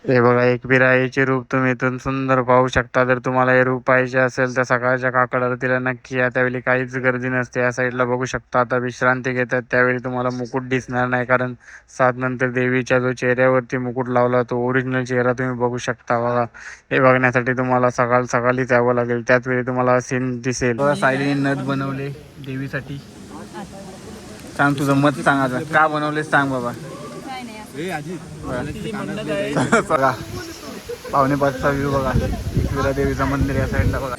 हे बघा एकविरा आईचे रूप तुम्ही इथून सुंदर पाहू शकता. जर तुम्हाला हे रूप पाहिजे असेल तर सकाळच्या काकड आरतीला नक्की या. त्यावेळी काहीच गर्दी नसते. या साईडला बघू शकता. आता विश्रांती घेतात त्यावेळी तुम्हाला मुकुट दिसणार नाही, कारण 7 नंतर देवीच्या जो चेहऱ्यावरती मुकुट लावला तो ओरिजिनल चेहरा तुम्ही बघू शकता. बघा हे बघण्यासाठी तुम्हाला सकाळ सकाळीच यावं लागेल. त्याच वेळी तुम्हाला सीन दिसेल. सायलीने नथ बनवले देवीसाठी. सांग तुझं मत सांग, आता का बनवले सांग बाबा. बघा पावणे 5चा व्ह्यू बघा. एकविरा देवीचं मंदिर या साईडला बघा.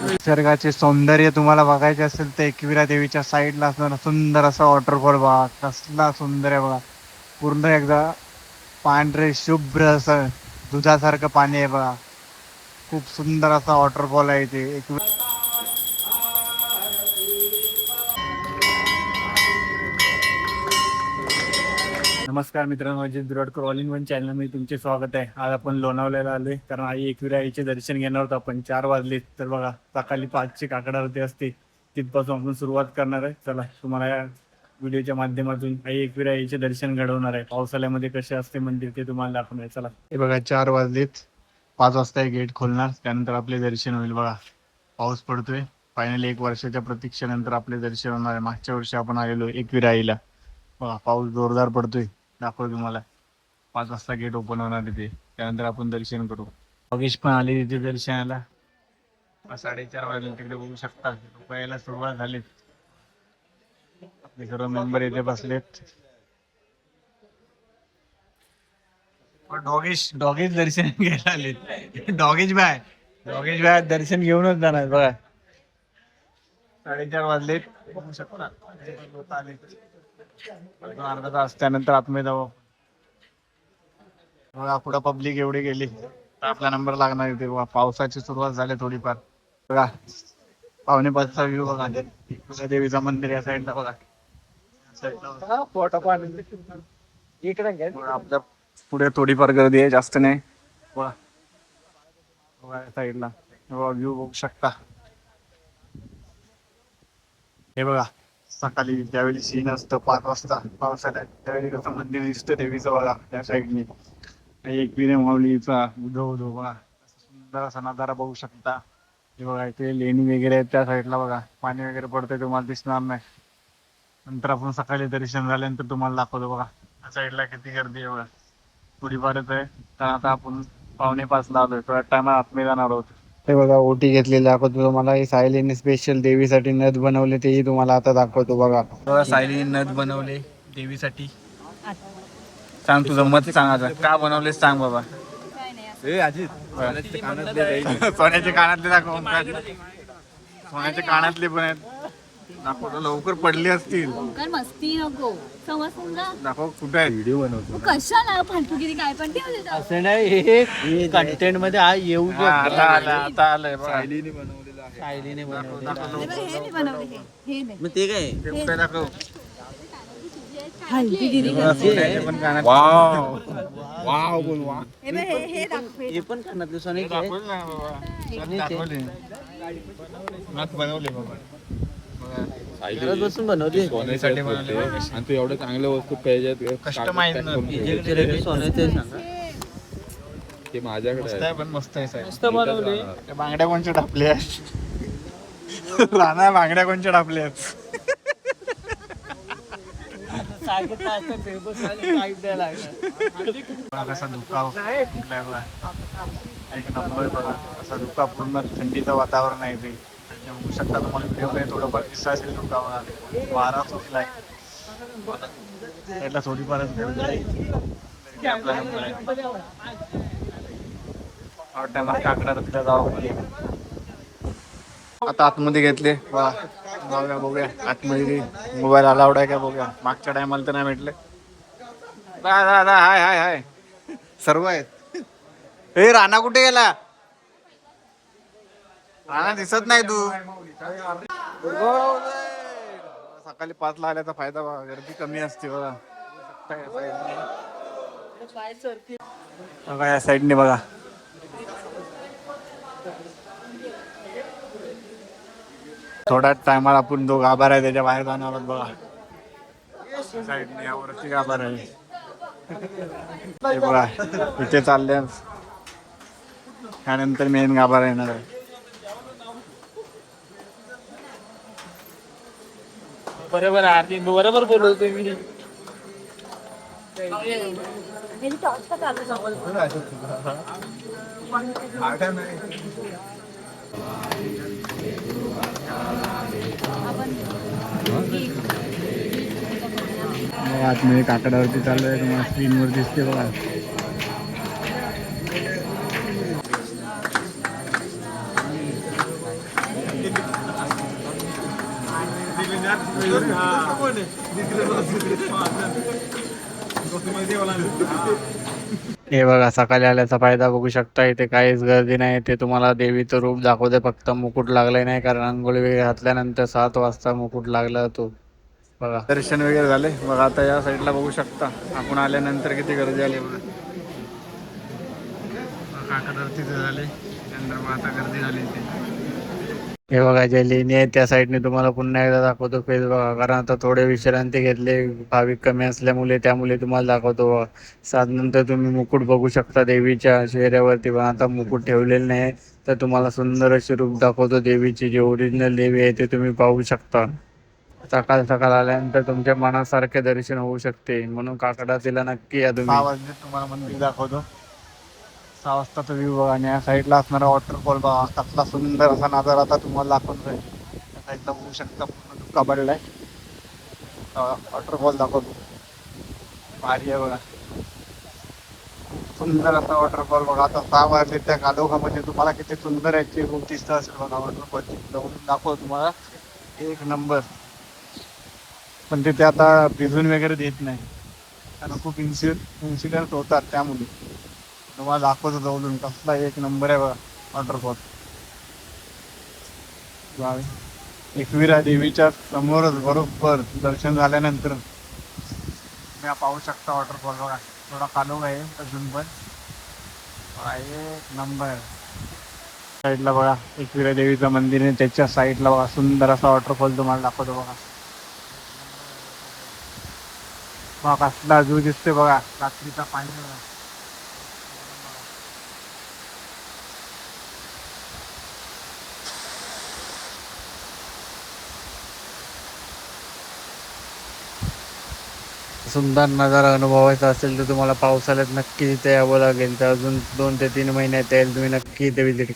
निसर्गाचे सौंदर्य तुम्हाला बघायचे असेल तर एकविरा देवीच्या साईडला असणारा सुंदर असा वॉटरफॉल बघा. कसला सुंदर आहे बघा. पूर्ण एकदा पांढरे शुभ्र असं दुधासारखं पाणी आहे बघा. खूप सुंदर असा वॉटरफॉल आहे इथे. नमस्कार मित्रांनो, Ajit Birodkar all in one channel मध्ये तुमचे स्वागत आहे. आज आपण लोणावळ्याला आलोय कारण आई एकविरा आईचे दर्शन घेणार होतो आपण. 4 वाजले तर बघा सकाळी 5ची काकड आरती असते, तिथपासून आपण सुरुवात करणार आहे. चला तुम्हाला या व्हिडिओच्या माध्यमातून आई एकविरा आईचे दर्शन घडवणार आहे. पावसाळ्यामध्ये कसे असते मंदिर ते तुम्हाला दाखवणार. चला हे बघा 4 वाजलेत, 5 वाजता हे गेट खोलणार, त्यानंतर आपले दर्शन होईल. बघा पाऊस पडतोय. फायनली 1 वर्षाच्या प्रतीक्षेनंतर आपले दर्शन होणार आहे. मागच्या वर्षी आपण आलेलो एकविरा आईला. बघा पाऊस जोरदार पडतोय. दाखव तुम्हाला. 5 वाजता गेट ओपन होणार तिथे, त्यानंतर आपण दर्शन करू. योगेश पण आले तिथे दर्शनाला. 4:30 वाजले तिकडे बघू शकता. यायला सुरुवात झाली. आपले सर्व मेंबर इथे बसलेत. डॉगेश दर्शन घ्यायला आलेत. डॉगेश बाय दर्शन घेऊनच जाणार बघा. 4:30 वाजलेत बघू शकता. अर्धा तास त्यानंतर आतमध्ये जाऊ. बघा पुढं पब्लिक एवढी गेली तर आपला नंबर लागणार इथे. बघा पावसाची सुरुवात झाली थोडीफार. बघा पावणे 5चा व्ह्यू बघा. एकविरा देवीचं मंदिर या साईडला बघा. आपल्या पुढे थोडीफार गर्दी आहे, जास्त नाही. बघा या साईडला व्ह्यू बघू शकता. हे बघा सकाळी त्यावेळी सीन असतं 5 वाजता पावसाळ्यात, त्यावेळी कसं मंदिर दिसतं देवीचं बघा त्या साईडनी. एकविरा माऊलीचा उधो बघा सुंदर असा नजारा बघू शकता. हे बघा इथे लेणी वगैरे आहेत त्या साईडला. बघा पाणी वगैरे पडतंय, तुम्हाला दिसणार नाही. नंतर आपण सकाळी दर्शन झाल्यानंतर तुम्हाला दाखवतो. बघा त्या साईडला किती गर्दी आहे बघा. थोडीफारच आहे तर आता आपण 4:45ला आलोय. थोड्या टायमा आतमध्ये जाणार आहोत. हे बघा ओटी घेतलेली दाखवतो तुम्हाला. ही सायलीने स्पेशल देवीसाठी नथ बनवले, तेही तुम्हाला आता दाखवतो. बघा सायलीने नथ बनवले देवीसाठी. सांग तुझं मत सांग, आता का बनवले सांग बाबा. सोन्याचे कानातले दाखव. सोन्याचे कानातले पण आहेत दाखवतो. लवकर पडले असतील. मस्ती नको समजून दाखव कुठे आहे. व्हिडिओ बनवतो कशाला फालतूगिरी काय पण ठेवले. असं नाही, हे कंटेंट मध्ये हा येऊ आता आलंय बघा. सायलीने बनवलेलं आहे. हे नाही मग ते काय कुठे दाखव. हलतीगिरी सोन्याचे पण कानातले. हे पण कानातले सोन्याचे आहे. दाखवले ना बाबा. दाखवले. नथ बनवले बाबा. घरात बसून बनवली. सोन्यासाठी बनवले. आणि तू एवढं चांगल्या वस्तू पाहिजे कस्टमाइज सोन्याचे सांगा. ते माझ्याकडे मस्त आहे. आहे, पण मस्त आहे साहेब. मस्त बनवले. त्या बांगड्या कोणच्या टापल्या आहेत. राणा बांगड्या कोणच्या टापल्या आहेत. कसा धुका फुटलाय बघा. एक नंबर बघा असा धुका. पूर्ण थंडीचं वातावरण आहे ते. बघू शकता तुम्हाला व्हिडिओ मध्ये थोडंफार दिसत असेल धुका बघा. वारा सुटलाय. त्याला थोडीफारच आपला नंबर आहे. काकडा रस्त्या जाऊ. आता आतमध्ये घेतले. जाऊया बघूया आतमध्ये मोबाईल अलाउड आहे का बघूया. मागच्या टायमाला तर नाही भेटले. हाय हाय हाय सर्व आहेत. हे राणा कुठे गेला. राणा दिसत नाही तू. सकाळी 5ला आल्याचा फायदा बघा. गर्दी कमी असते बघा. बघा या साईडने बघा. थोड्या टायमाला आपण 2 आभार आहे त्याच्या बाहेर जाणार आहोत बघा. साईडने यावरती गाभार आहे. हे बघा इथे चालले, त्यानंतर मेन गाभार येणार आहे. बरोबर आरती बरोबर बोलवतोय मी. आतमध्ये काकडावरती चालू आहे, तुम्हाला स्क्रीनवर दिसते बघा. हे बघा सकाळी आल्याचा फायदा बघू शकता. इथे काहीच गर्दी नाही. ते तुम्हाला देवीचं रूप दाखवते, फक्त मुकुट लागले नाही, कारण आंघोळी वगैरे घातल्यानंतर 7 वाजता मुकुट लागला तो. बघा दर्शन वगैरे झाले. बघा आता या साईडला बघू शकता, आपण आल्यानंतर किती गर्दी आली बघा. काकडावरती झाले, त्यानंतर मग आता गर्दी झाली इथे. हे बघा जे लेणी आहे त्या साईडने तुम्हाला पुन्हा एकदा दाखवतो फेस बघा, कारण आता थोडे विश्रांती घेतले, भाविक कमी असल्यामुळे, त्यामुळे तुम्हाला दाखवतो बघा. 7 नंतर तुम्ही मुकुट बघू शकता देवीच्या चेहऱ्यावरती, पण आता मुकुट ठेवलेले नाही. तर तुम्हाला सुंदर असे रूप दाखवतो देवीची, जे ओरिजिनल देवी आहे ते तुम्ही पाहू शकता. सकाळ सकाळ आल्यानंतर तुमच्या मनासारखे दर्शन होऊ शकते, म्हणून काकडातीला नक्की या तुम्ही. 6 वाजले तुम्हाला मंदिर दाखवतो. 6 वाजताचा व्ह्यू बघा, आणि या साईडला असणारा वॉटरफॉल बघा, कसला सुंदर असा नजारा आता तुम्हाला दाखवतोय. त्या साईडला बघू शकता पूर्ण धुका पडलाय. वॉटरफॉल दाखवतो, भारी आहे बघा, सुंदर असा वॉटरफॉल बघा. आता 6 वाजले, त्या कालोखामध्ये तुम्हाला किती सुंदर याची रूप दिसत असेल बघा. वॉटरफॉलची दाखवतो तुम्हाला, एक नंबर. पण तिथे आता भिजून वगैरे देत नाही, कारण खूप इन्सिडेंट होतात, त्यामुळे तुम्हाला दाखवतो जवळून कसला एक नंबर आहे बघा वॉटरफॉल. एकविरा देवीच्या समोरच बरोबर दर्शन झाल्यानंतर तुम्ही पाहू शकता वॉटरफॉल बघा. थोडा कालोख आहे अजून, पण एक नंबर. साईडला बघा एकविरा देवीचं मंदिर आहे, त्याच्या साईडला बघा सुंदर असा वॉटरफॉल तुम्हाला दाखवतो बघा. बघा कसला व्ह्यू दिसते बघा, रात्रीचा पाणी बघा. सुंदर नजारा अनुभवायचा असेल तर तुम्हाला पावसाळ्यात नक्की इथे यावं लागेल. तर अजून 2 ते 3 महिन्यात येईल, तुम्ही नक्की इथे विजिट.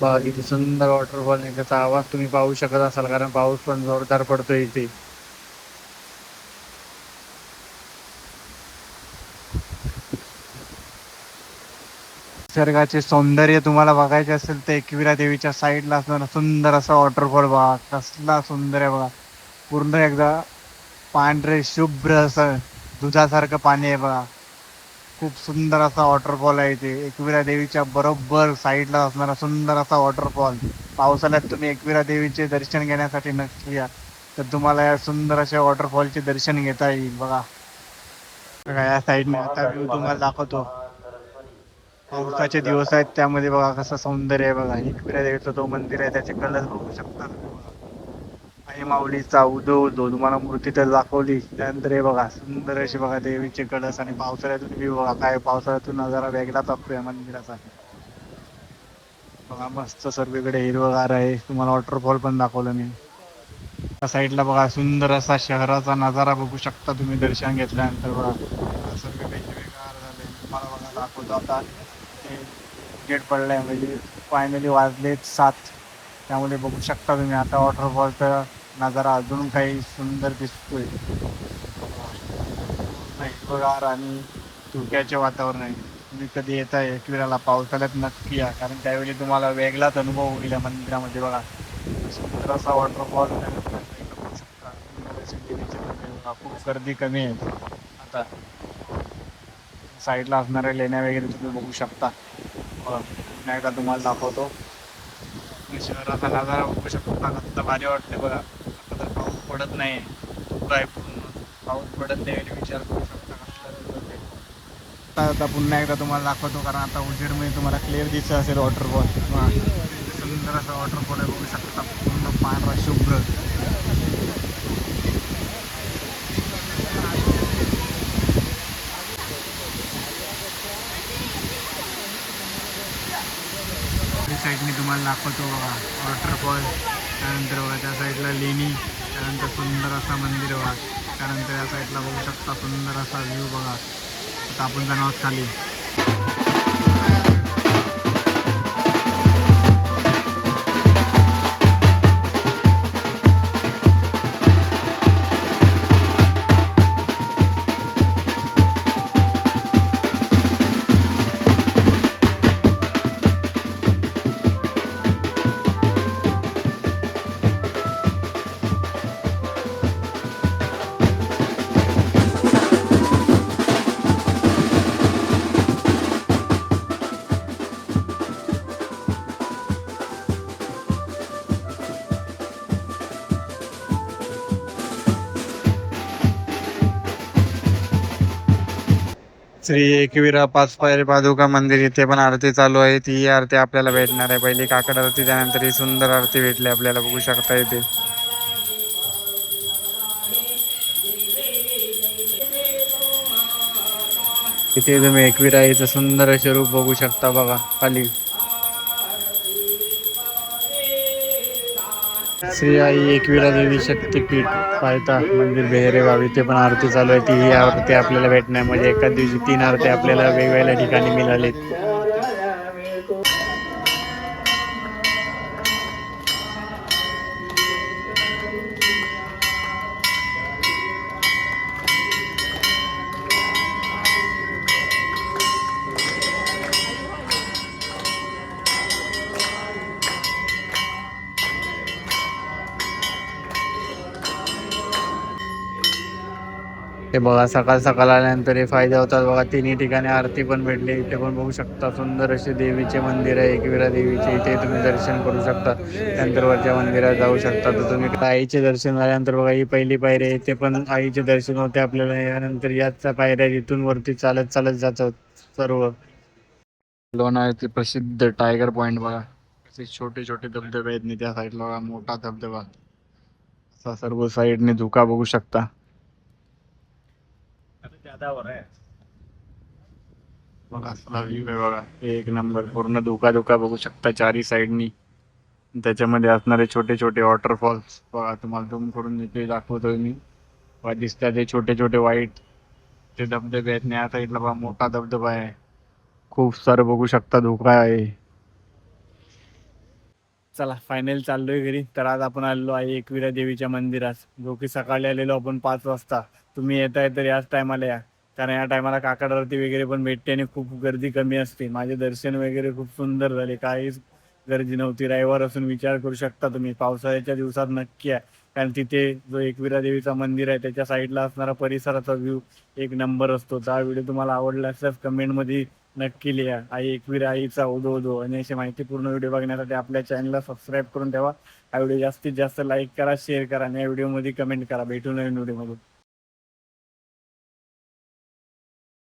बघा किती सुंदर वॉटरफॉल आहे, त्याचा आवाज तुम्ही पाहू शकत असाल, कारण पाऊस पण जोरदार पडतोय इथे. निसर्गाचे सौंदर्य तुम्हाला बघायचे असेल तर एकविरा देवीच्या साईडला असणारा सुंदर असा वॉटरफॉल बघा, कसला सुंदर आहे बघा. पूर्ण एकदा पांढरे शुभ्र असं दुधासारखं पाणी आहे बघा. खूप सुंदर असा वॉटरफॉल आहे इथे. एकविरा देवीच्या बरोबर साईडला असणारा सुंदर असा वॉटरफॉल. पावसाळ्यात तुम्ही एकविरा देवीचे दर्शन घेण्यासाठी नक्की या, तर तुम्हाला या सुंदर अशा वॉटरफॉलचे दर्शन घेता येईल बघा. बघा या साईडने आता व्ह्यू तुम्हाला दाखवतो. पावसाचे दिवस आहेत, त्यामध्ये बघा कसं सौंदर्य आहे बघा. एकविरा देवीचं तो मंदिर आहे, त्याचे कलर बघू शकता. आई माऊलीचा उदो उदो तुम्हाला मूर्ती तर दाखवली, त्यानंतर हे बघा सुंदर अशी बघा देवीचे कळस. आणि पावसाळ्यातून व्ह्यू बघा, काय पावसाळ्यातून नजारा वेगळाच असतोय मंदिराचा बघा. मस्त सर्वीकडे हिरवगार आहे. तुम्हाला वॉटरफॉल पण दाखवलं मी. त्या साईडला बघा सुंदर असा शहराचा नजारा बघू शकता तुम्ही दर्शन घेतल्यानंतर बघा. सर्व हिरवेगार झाले तुम्हाला बघा दाखवतो. आता गेट पडलाय, म्हणजे फायनली वाजलेत 7, त्यामुळे बघू शकता तुम्ही आता वॉटरफॉलचा नजारा अजून काही सुंदर दिसतोय. हिरवगार आणि धुक्याचे वातावरण आहे. तुम्ही कधी येताय एकविराला पावसाळ्यात नक्की या, कारण त्यावेळी तुम्हाला वेगळाच अनुभव होईल या मंदिरामध्ये बघा. सुंदर असा वॉटरफॉल बघू शकता. खूप गर्दी कमी आहे आता. साईडला असणाऱ्या लेण्या वगैरे तुम्ही बघू शकता. पुन्हा एकदा तुम्हाला दाखवतो. शहराचा नजारा बघू शकता, कसं भारी वाटते बघा. आता तर पाऊस पडत नाही, आहे पूर्ण पाऊस पडत नाही विचार करू शकता कसला. आता पुन्हा एकदा तुम्हाला दाखवतो, कारण आता उजेडमध्ये तुम्हाला क्लिअर दिसत असेल वॉटरफॉल. सुंदर असा वॉटरफॉल आहे बघू शकता, पूर्ण पांढरा शुभ्र. दाखवतो बघा वॉटरफॉल, त्यानंतर बघा त्या साईडला लेणी, त्यानंतर सुंदर असा मंदिर बघा, त्यानंतर या साईडला बघू शकता सुंदर असा व्ह्यू बघा. आता आपण जाणार आहोत खाली. श्री एकविरा पाच पायरी पादुका मंदिर, इथे पण आरती चालू आहे. ती आरती आपल्याला भेटणार आहे. पहिली काकड आरती, त्यानंतर ही सुंदर आरती भेटली आपल्याला, बघू शकता इथे. इथे तुम्ही एकविरा हिचं सुंदर असे रूप बघू शकता बघा खाली. श्री आई एकविरा देवी शक्तीपीठ पायथा मंदिर बेहरेगाव, इथे पण आरती चालू आहे. ती ही आरती आपल्याला भेटणार, म्हणजे एका दिवशी 3 आरती आपल्याला वेगवेगळ्या ठिकाणी मिळाले. हे बघा सकाळ सकाळ आल्यानंतर हे फायदे होतात बघा. तिन्ही ठिकाणी आरती पण भेटली. इथे पण बघू शकता सुंदर असे देवीचे मंदिर आहे एकविरा देवीचे, इथे तुम्ही दर्शन करू शकता. त्यानंतर वरच्या मंदिरात जाऊ शकता. तर तुम्ही आईचे दर्शन झाल्यानंतर बघा ही पहिली पायरी आहे, इथे पण आईचे दर्शन होते आपल्याला. यानंतर याच पायऱ्या इथून वरती चालत चालत जातात सर्व. लोणावळ्याचे प्रसिद्ध टायगर पॉइंट बघा, असे छोटे छोटे धबधबे आहेत. त्या साईडला बघा मोठा धबधबा, असा सर्व साईडने धुका बघू शकता. बघा असला व्ह्यू आहे बघा, एक नंबर. पूर्ण धुका धुका बघू शकता चारी साईडनी. त्याच्यामध्ये असणारे छोटे छोटे वॉटरफॉल्स बघा, तुम्हाला झूम करून इथे दाखवतोय मी. बघा दिसतात ते छोटे छोटे व्हाईट ते धबधबे आहेत. या साईडला बघा मोठा धबधबा आहे, खूप सारं बघू शकता धुका आहे. चला फायनल चाललोय घरी. तर आज आपण आलेलो आहे एकविरा देवीच्या मंदिरात, जो की सकाळी आलेलो आपण 5 वाजता. तुम्ही येताय तर याच टायमाला या, कारण या टायमाला काकड आरती वगैरे पण भेटते आणि खूप गर्दी कमी असते. माझे दर्शन वगैरे खूप सुंदर झाले, काहीच गर्दी नव्हती. रविवार असून विचार करू शकता तुम्ही. पावसाळ्याच्या दिवसात नक्की आहे, कारण तिथे जो एकविरा देवीचा मंदिर आहे त्याच्या साईडला असणारा परिसराचा व्ह्यू एक नंबर असतो. हा व्हिडिओ तुम्हाला आवडला असल्यास कमेंटमध्ये नक्की लिहा. आई एकविरा आईचा उदो उदो. आणि अशी माहितीपूर्ण व्हिडिओ बघण्यासाठी आपल्या चॅनलला सबस्क्राईब करून ठेवा. हा व्हिडिओ जास्तीत जास्त लाईक करा, शेअर करा आणि या व्हिडिओमध्ये कमेंट करा. भेटू नवीन व्हिडिओमध्ये.